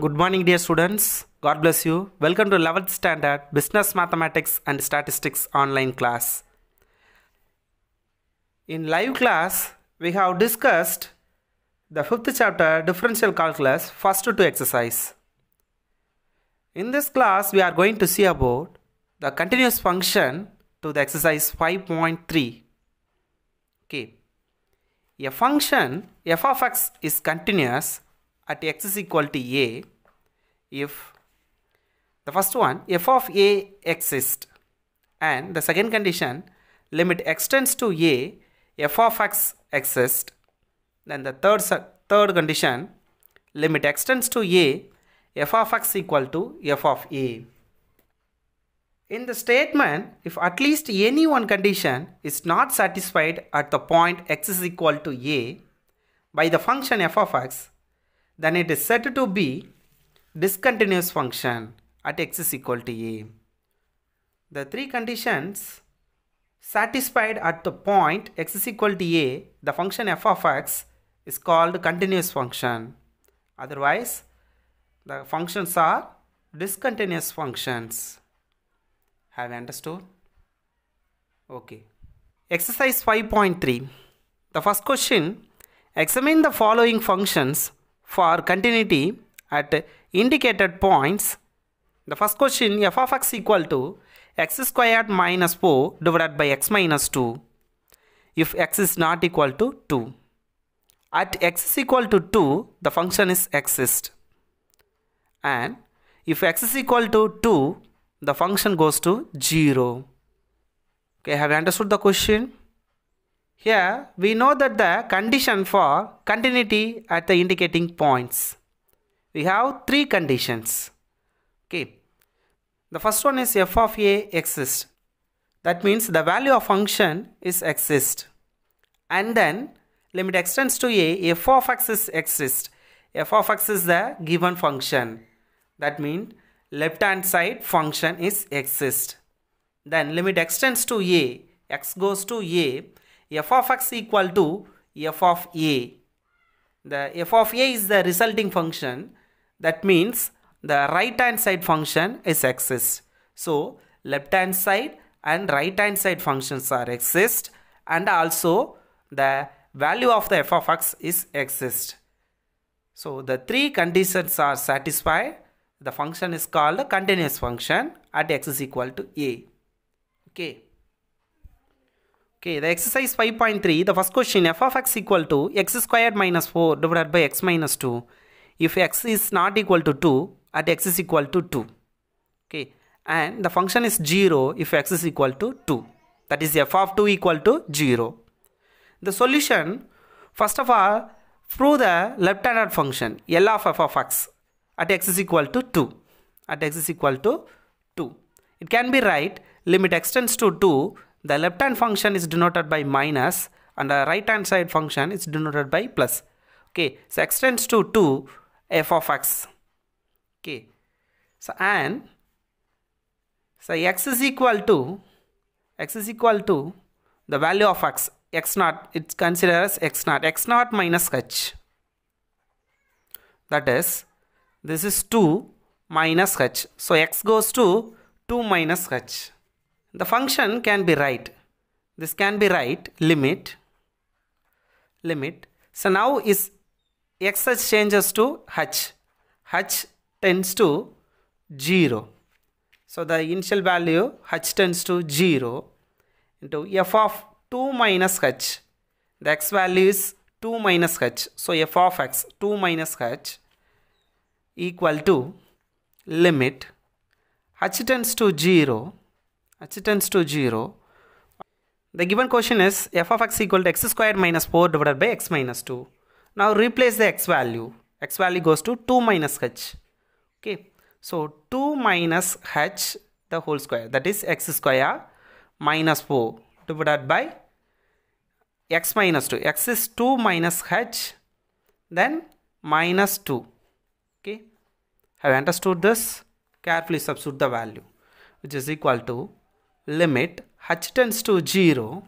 Good morning, dear students. God bless you. Welcome to 11th Standard Business Mathematics and Statistics online class. In live class, we have discussed the 5th chapter Differential Calculus, first two exercise. In this class, we are going to see about the continuous function to the exercise 5.3. Okay. A function f of x is continuous at x is equal to a if the first one f of a exists, and the second condition limit x tends to a f of x exists. Then the third condition limit x tends to a f of x equal to f of a. In the statement, if at least any one condition is not satisfied at the point x is equal to a by the function f of x, then it is said to be discontinuous function at x is equal to a. The three conditions satisfied at the point x is equal to a, the function f of x is called continuous function. Otherwise, the functions are discontinuous functions. Have you understood? Okay. Exercise 5.3. The first question, examine the following functions for continuity at indicated points. The first question, f of x equal to x squared minus 4 divided by x minus 2 if x is not equal to 2. At x is equal to 2, the function is exist. And if x is equal to 2, the function goes to 0. Okay, have you understood the question? Here, we know that the condition for continuity at the indicating points. We have three conditions. Okay. The first one is f of a exists. That means the value of function is exist. And then limit x tends to a, f of x is exist. F of x is the given function. That means left hand side function is exist. Then limit x tends to a, x goes to a, f of x equal to f of a. The f of a is the resulting function. That means the right hand side function is exist. So left hand side and right hand side functions are exist, and also the value of the f of x is exist. So the three conditions are satisfied. The function is called a continuous function at x is equal to a. Okay. Okay, the exercise 5.3, the first question, f of x equal to x squared minus 4 divided by x minus 2 if x is not equal to 2 at x is equal to 2. Okay, and the function is 0 if x is equal to 2. That is f of 2 equal to 0. The solution, first of all, prove the left-handed function L of f of x at x is equal to 2. At x is equal to 2. It can be right, limit x tends to 2, the left hand function is denoted by minus and the right hand side function is denoted by plus. Okay, so x tends to 2, f of x. Okay, so and so x is equal to the value of x naught, it's considered as x naught minus h. That is, this is 2 minus h. So x goes to 2 minus h. The function can be right. This can be right, limit. So now is x changes to h. h tends to 0. So the initial value h tends to 0 into f of 2 minus h. The x value is 2 minus h. So f of x 2 minus h equal to limit h tends to 0. The given question is f of x equal to x squared minus 4 divided by x minus 2. Now replace the x value. X value goes to 2 minus h. Okay. So 2 minus h the whole square, that is x square minus 4 divided by x minus 2. X is 2 minus h, then minus 2. Okay. Have you understood this? Carefully substitute the value, which is equal to limit h tends to 0.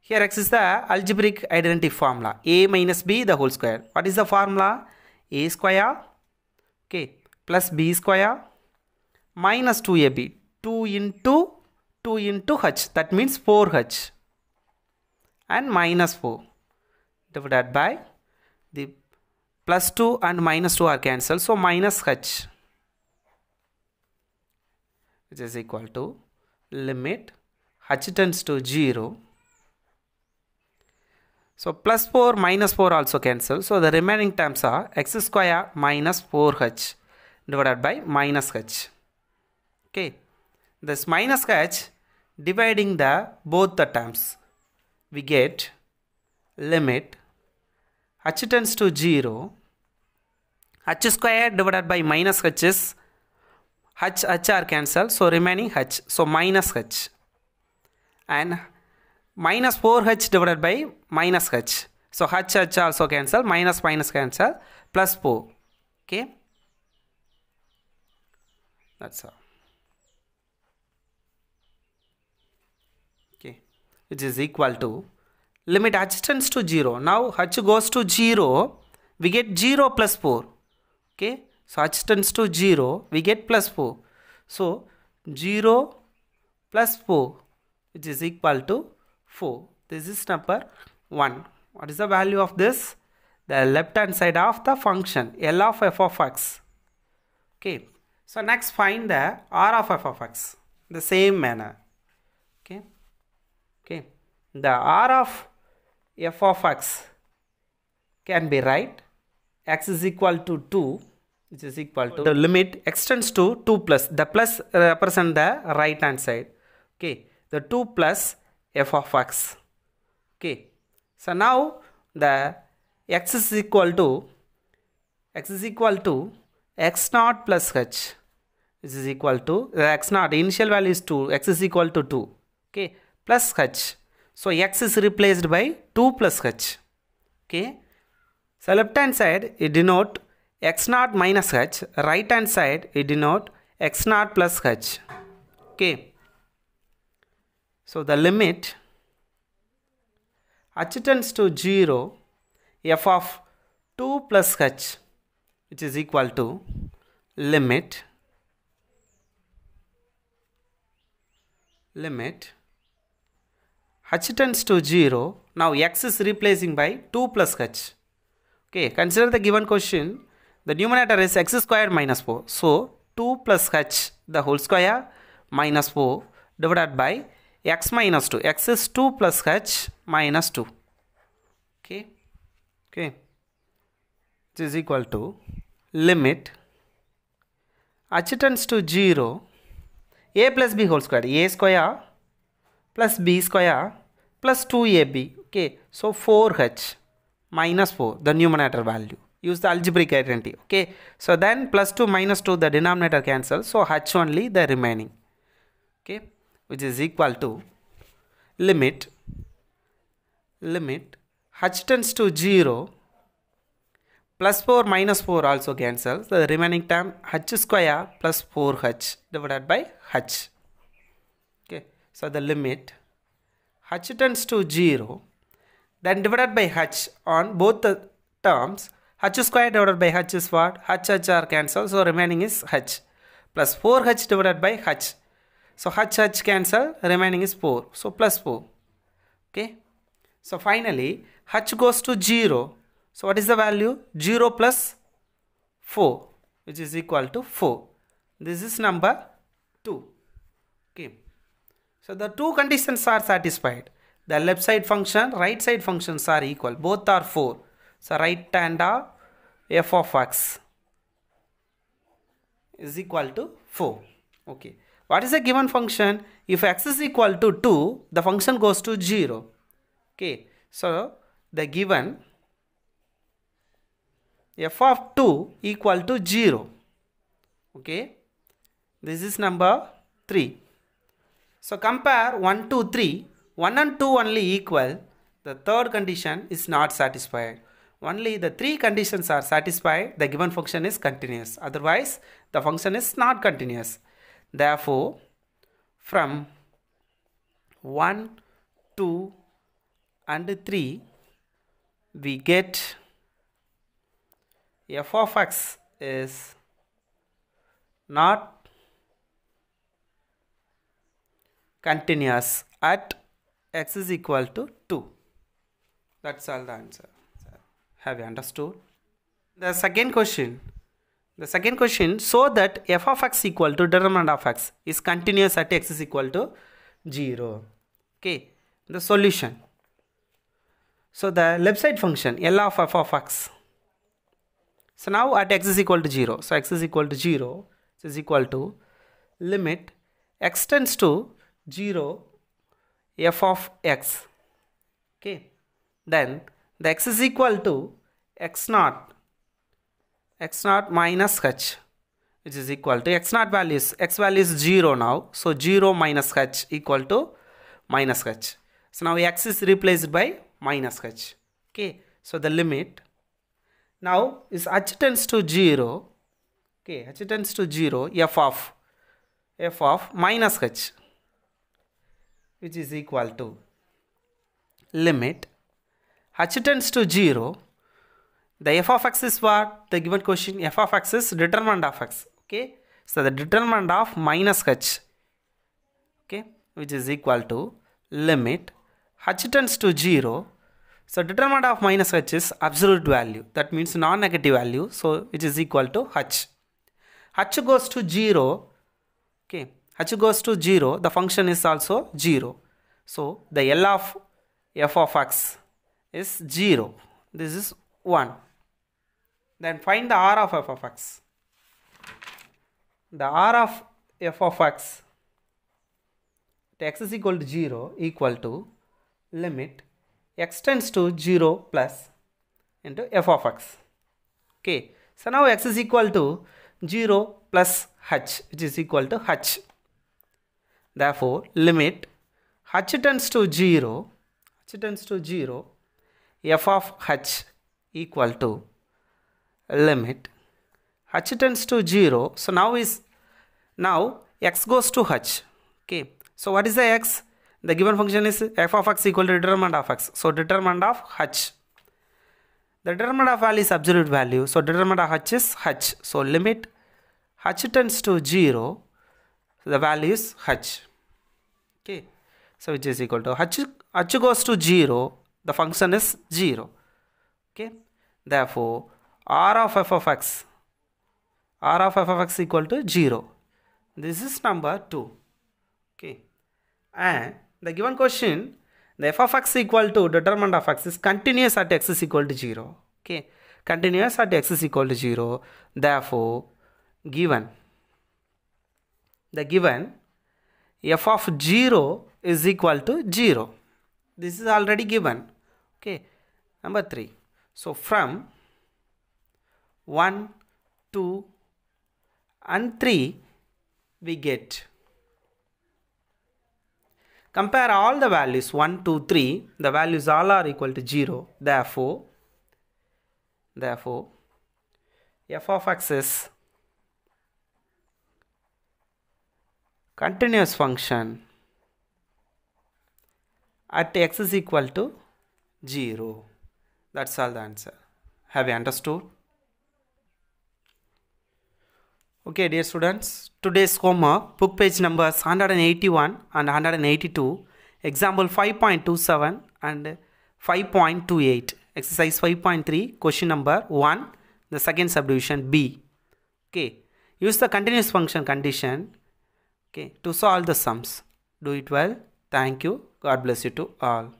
Here x is the algebraic identity formula. A minus b the whole square. What is the formula? A square, okay, plus b square minus 2ab. 2 into h. That means 4h. And minus 4 divided by the plus 2 and minus 2 are cancelled. So minus h, which is equal to limit h tends to 0. So plus 4 minus 4 also cancel. So the remaining terms are x square minus 4h divided by minus h. Okay. This minus h dividing the both the terms, we get limit h tends to 0. H square divided by minus h is h are cancelled. So remaining h. So minus h. And minus 4h divided by minus h. So h also cancel. Minus cancel. Plus 4. Okay. That's all. Okay. Which is equal to limit h tends to 0. Now h goes to 0. We get 0 plus 4. Okay. So h tends to 0. We get plus 4. So 0 plus 4, which is equal to 4. This is number 1. What is the value of this? The left hand side of the function L of f of x. Okay. So next find the R of f of x. The same manner. Okay. Okay. The R of f of x can be right. X is equal to 2, which is equal to the limit x tends to 2 plus. The plus represent the right hand side. Okay. The 2 plus f of x. Okay. So now the x is equal to x naught plus h. This is equal to the x naught initial value is 2. X is equal to 2. Okay. Plus h. So x is replaced by 2 plus h. Okay. So left hand side it denote x naught minus h. Right hand side it denote x naught plus h. Okay. So the limit h tends to 0 f of 2 plus h, which is equal to limit h tends to 0. Now x is replacing by 2 plus h. Okay, consider the given question. The numerator is x squared minus 4. So 2 plus h the whole square minus 4 divided by x minus 2. X is 2 plus h minus 2. Okay. Okay. This is equal to limit h tends to 0. A plus b whole square. A square plus b square plus 2ab. Okay. So 4h minus 4, the numerator value. Use the algebraic identity. Okay. So then plus 2 minus 2, the denominator cancels. So h only the remaining. Okay. Which is equal to limit h tends to 0. Plus 4 minus 4 also cancels. The remaining term h square plus 4h divided by h. Okay. So the limit h tends to 0. Then divided by h on both the terms. H square divided by h is what? H are cancelled. So remaining is h. Plus 4h divided by h. So h cancel. Remaining is 4. So plus 4. Okay. So finally h goes to 0. So what is the value? 0 plus 4, which is equal to 4. This is number 2. Okay. So the two conditions are satisfied. The left side function, right side functions are equal. Both are 4. So right hand of f of x is equal to 4. Okay. What is the given function? If x is equal to 2, the function goes to 0. Okay. So the given f of 2 equal to 0. Okay. This is number 3. So compare 1, 2, 3. 1 and 2 only equal. The third condition is not satisfied. Only the 3 conditions are satisfied. The given function is continuous. Otherwise, the function is not continuous. Therefore, from 1, 2 and 3, we get f of x is not continuous at x is equal to 2. That's all the answer. Have you understood? The second question, so that f of x equal to determinant of x is continuous at x is equal to 0. Okay, the solution. So the left side function L of f of x. So now at x is equal to 0. So x is equal to 0. This is equal to limit x tends to 0 f of x. Okay. Then the x is equal to x naught minus h, which is equal to x naught values. X value is 0 now. So 0 minus h equal to minus h. So now x is replaced by minus h. Okay. So the limit now is h tends to 0. Okay. H tends to 0 f of minus h, which is equal to limit h tends to 0. The f of x is what? The given question, f of x is determinant of x. Okay. So the determinant of minus h, okay, which is equal to limit h tends to 0. So determinant of minus h is absolute value. That means non-negative value. So which is equal to h. H goes to 0. Okay. H goes to 0. The function is also 0. So the L of f of x is 0. This is 1. Then find the R of f of x. The R of f of x at x is equal to 0 equal to limit x tends to 0 plus into f of x. Okay. So now x is equal to 0 plus h, which is equal to h. Therefore, limit h tends to 0, f of h equal to limit h tends to 0. So now x goes to h. Okay. So what is the x? The given function is f of x equal to determinant of x. So determinant of h. The determinant of value is absolute value. So determinant of h is h. So limit h tends to 0. So the value is h. Okay. So which is equal to h goes to 0. The function is 0. Okay. Therefore, R of f of x equal to 0. This is number 2. Okay. And the given question, the f of x equal to determinant of x is continuous at x is equal to 0. Okay. Continuous at x is equal to 0. Therefore, given f of 0 is equal to 0. This is already given. Okay. Number 3. So from 1, 2 and 3 we get, compare all the values 1, 2, 3, the values all are equal to 0. Therefore f of x is continuous function at x is equal to 0. That's all the answer. Have you understood? Okay, dear students, today's homework, book page numbers 181 and 182, example 5.27 and 5.28, exercise 5.3, question number 1, the second subdivision B. Okay, use the continuous function condition, okay, to solve the sums. Do it well. Thank you. God bless you to all.